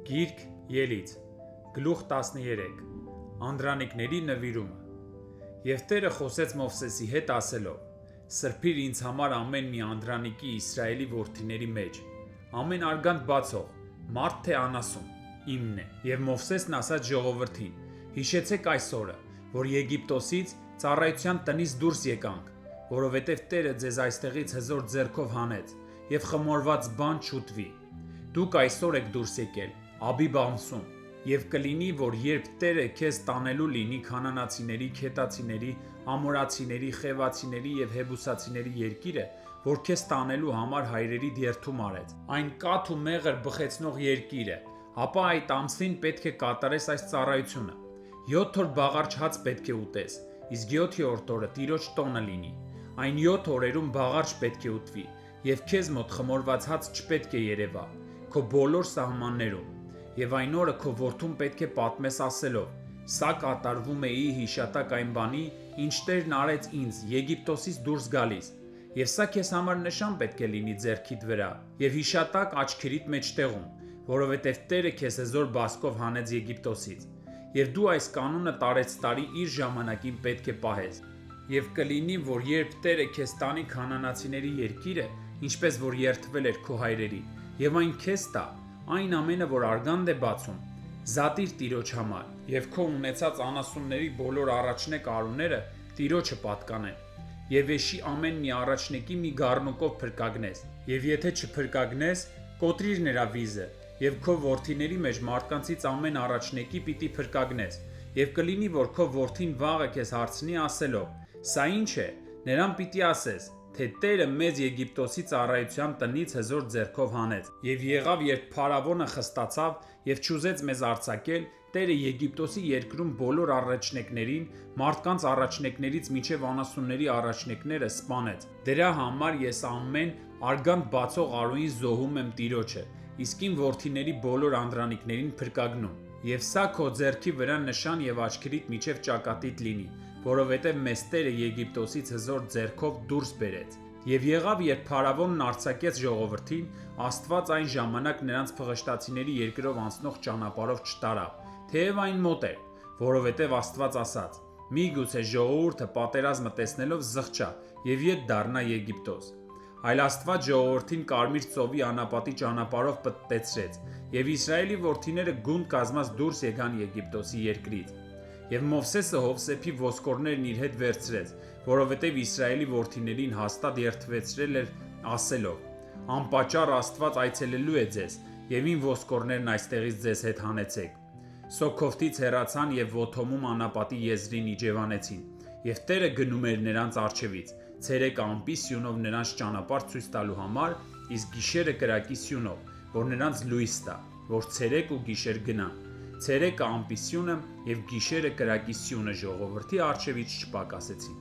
Գիրք Ելից, գլուխ 13, Անդրանիկների նվիրումը։ Եվ Տերը խոսեց Մովսեսի հետ ասելով. սրբիր ինձ համար ամեն մի անդրանիկի Իսրայելի որդիների մեջ, ամեն արգանդ բացող, մարդ թե անասուն, իմն է։ Եվ Մովսեսն ասաց ժողովրդին. հիշեցեք այս օրը, որ Եգիպտոսից ծառայության տնից դուրս եկանք, որովհետև Տերը ձեզ այստեղից հզոր ձեռքով հանեց, եւ խմորված բան չուտվի։ Դուք այսօր եք դուրս եկել Աբիբ ամսում, եւ կլինի, որ երբ Տերը քեզ տանելու լինի քանանացիների, քետացիների, ամորացիների, խևացիների եւ հեբուսացիների երկիրը, որ քեզ տանելու համար հայրերի դերթում արեց, այն կաթ ու մեղր բխեցնող երկիրը, ապա այդ ամսին պետք է կատարես այս ծառայությունը։ 7 օր բաղարջ հաց պետք է ուտես, իսկ 7-րդ օրը Տիրոջ տոնը լինի։ Այն 7 օրերում բաղարջ պետք է ուտվի, եւ քեզ մոտ խմորված հաց չպետք է երևա քո բոլոր սահմաններում։ Եվ այն օրը քո որդուն պետք է պատմես ասելով. սա կատարվում է ի հիշատակ այն բանի, ինչ Տերն արեց ինձ Եգիպտոսից դուրս գալիս, եւ սա քեզ համար նշան պետք է լինի ձեռքիդ վրա, եւ հիշատակ աչքերիդ մեջտեղում, որովհետեւ Տերը քեզ հզոր բասկով հանեց Եգիպտոսից, եւ դու այս կանոնը տարեց տարի իր ժամանակին պետք է պահես։ Եվ կլինի, որ երբ Տերը քեզ տանի քանանացիների երկիրը, ինչպես որ երդվել էր քո հայրերի, եւ այն քեզ տա, այն ամենը, որ արգանդ է բացում, զատիր Տիրոջ համար, եւ քո ունեցած անասունների բոլոր առաջնեկ արուները Տիրոջը պատկանեն, եւ էշի ամեն մի առաջնեկի մի գառնուկով փրկագնես, եւ եթե չփրկագնես, կոտրիր նրա վիզը, եւ քո որդիների մեջ մարդկանցից ամեն առաջնեկի պիտի փրկագնես, եւ կլինի, որ քո որդին վաղը քեզ հարցնի ասելով. սա ինչ է, նրան պիտի ասես, թե Տերը մեզ Եգիպտոսի ծառայության տնից հզոր ձեռքով հանեց, եւ եղավ, երբ Փարավոնը խստացավ եւ չուզեց մեզ արձակել, Տերը Եգիպտոսի երկրում բոլոր առաջնեկներին, մարդկանց առաջնեկներից մինչև անասունների առաջնեկները սպանեց։ Դրա համար ես ամեն արգանդ բացող արուին զոհում եմ Տիրոջը, իսկ իմ որդիների բոլոր անդրանիկներին փրկագնում։ Եվ սա քո ձեռքի վրա նշան եւ աչքերիդ միջև ճակատիդ լինի, որովհետև մեզ Տերը Եգիպտոսից հզոր ձեռքով դուրս բերեց։ Եվ եղավ, երբ Փարավոնն արձակեց ժողովրդին, Աստված այն ժամանակ նրանց փղշտացիների երկրով անցնող ճանապարհով չտարավ, թեև այն մոտ էր, որովհետև Աստված ասաց. միգուցե ժողովուրդը պատերազմը տեսնելով զղջա եւ ետ դառնա Եգիպտոս։ Այլ Աստված ժողովրդին Կարմիր ծովի անապատի ճանապարհով պտտեցրեց, եւ Իսրայելի որդիները գունդ կազմած դուրս եկան Եգիպտոսի երկրից։ Եվ Մովսեսը Հովսեփի ոսկորներն իր հետ վերցրեց, որովհետև Իսրայելի որդիներին հաստատ երդվեցրել էր ասելով. անպատճառ Աստված այցելելու է ձեզ, եւ իմ ոսկորներն այստեղից ձեզ հետ հանեցեք։ Սոքովթից հեռացան եւ Ոթոմում անապատի եզրին իջևանեցին, եւ Տերը գնում էր նրանց առջևից, ցերեկը ամպի սյունով նրանց ճանապարհ ցույց տալու համար, իսկ գիշերը կրակի սյունով, որ նրանց լույս տա, որ ցերեկ ու գիշեր գնան։ Ցերեկը ամպի սյունը եւ գիշերը կրակի սյունը ժողովրդի առջևից չպակասեցին։